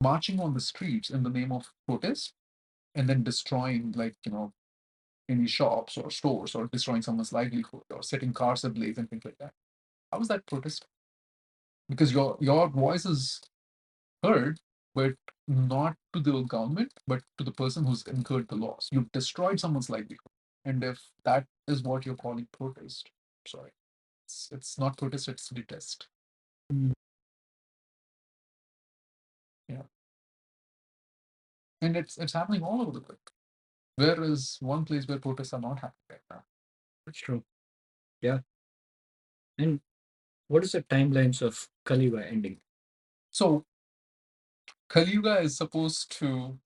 marching on the streets in the name of protest and then destroying, like, any shops or stores or destroying someone's livelihood or setting cars ablaze and things like that. How is that protest? Because your voice is heard, but not to the government, but to the person who's incurred the loss. You've destroyed someone's livelihood. And if that is what you're calling protest, sorry, it's not protest, it's detest. Mm. Yeah. And it's happening all over the world. Where is one place where protests are not happening right now? That's true. Yeah. And what is the timelines of Kali Yuga ending? So Kali Yuga is supposed to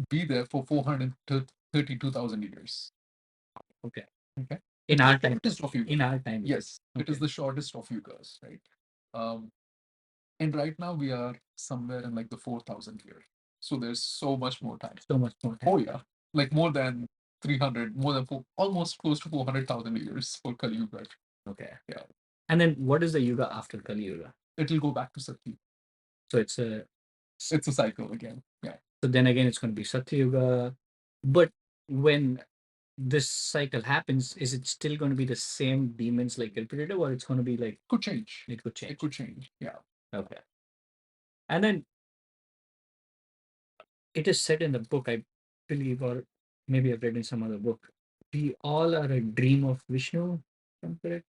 be there for 432,000 years. Okay. Okay. In It's our the time. shortest of yugas. In our time. Yes, it is Okay. the shortest of yugas, right? Um, and right now we are somewhere in like the 4,000 year. So there's so much more time. So much more time. Oh yeah, like more than 300, more than almost close to 400,000 years for Kali Yuga. Okay. Yeah, And then what is the Yuga after Kali Yuga? it'll go back to Sati. So It's a cycle again. Yeah. so then again it's going to be Satya Yuga. But when this cycle happens, is it still going to be the same demons like repetitive, or it's going to be like Could change. it could It change? could change. Yeah. Okay. And then it is said in the book, I believe, or maybe I've read in some other book, we all are a dream of Vishnu. If I'm correct?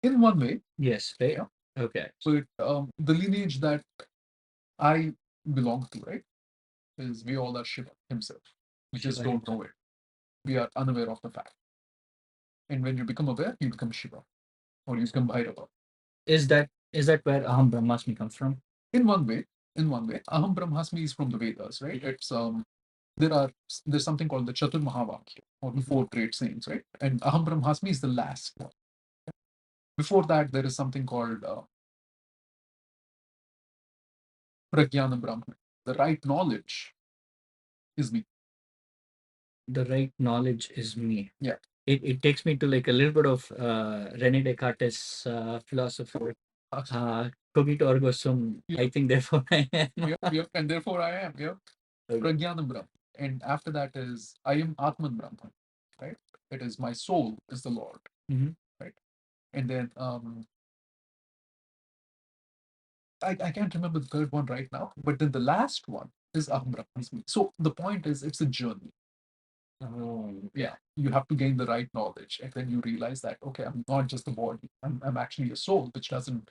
In one way, Yes, right? yeah. Okay. But the lineage that I belong to, right, is we all are Shiva himself. We just Shiva don't himself. know it. We are unaware of the fact. And when you become aware, you become Shiva or you become Bhairava. Is that where Aham Brahmasmi comes from? In one way, Aham Brahmasmi is from the Vedas, right? It's there's something called the Chatur Mahavakya or the four great sayings, right? And Aham Brahmasmi is the last one. Before that, there is something called Pragyana Brahman. The right knowledge is me. The right knowledge is me. Yeah. It takes me to like a little bit of Rene Descartes' philosophy. Cogito ergo sum. Yeah. I think therefore I am. Yep. And therefore I am. Yep. Okay. Pragyana Brahman. And after that is I am Atman Brahman, right? It is my soul is the Lord, Mhm. right? And then I can't remember the third one right now, but then the last one is Aham Brahmasmi. So the point is, it's a journey. Oh, Yeah, you have to gain the right knowledge, and then you realize that okay, I'm not just the body. I'm actually a soul, which doesn't,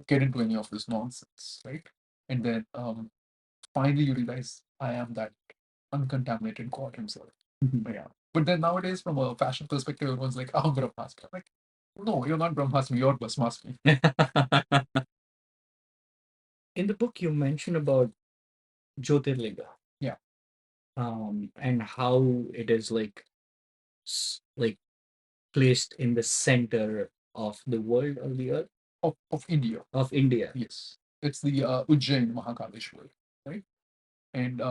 get into any of this nonsense, right? And then finally you realize I am that uncontaminated God Himself. Mhm. Yeah. But then nowadays, from a fashion perspective, everyone's like, "I'm Brahmasmi." I'm like, no, you're not Brahmasmi. You're Bhasmasmi. In the book, you mentioned about Jyotirlinga. Yeah. And how it is like placed in the center of the world or the earth Of India. of India. Yes, it's the Ujjain Mahakaleshwar, right? And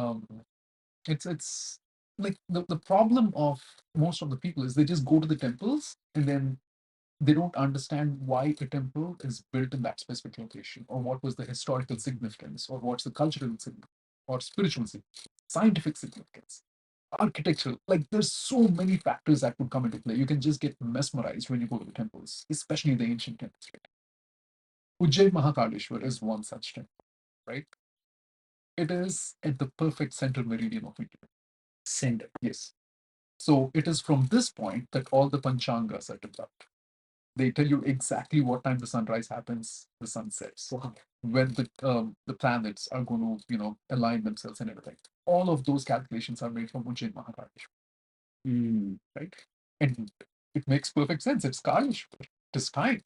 it's like the problem of most of the people is they just go to the temples and then they don't understand why a temple is built in that specific location or what was the historical significance or what's the cultural significance or spiritual significance, scientific significance, architectural. Like there's so many factors that would come into play. You can just get mesmerized when you go to the temples, especially the ancient temples. Right? Ujjain Mahakaleshwar is one such temple, right? It is at the perfect center meridian of India. Center. Yes. So it is from this point that all the panchangas are developed. They tell you exactly what time the sunrise happens, the sun sets, Wow. when the planets are going to align themselves and everything. All of those calculations are made from Ujjain Mahakaleshwar, Mm. right? And it makes perfect sense. It's Kaleshwar. It is time.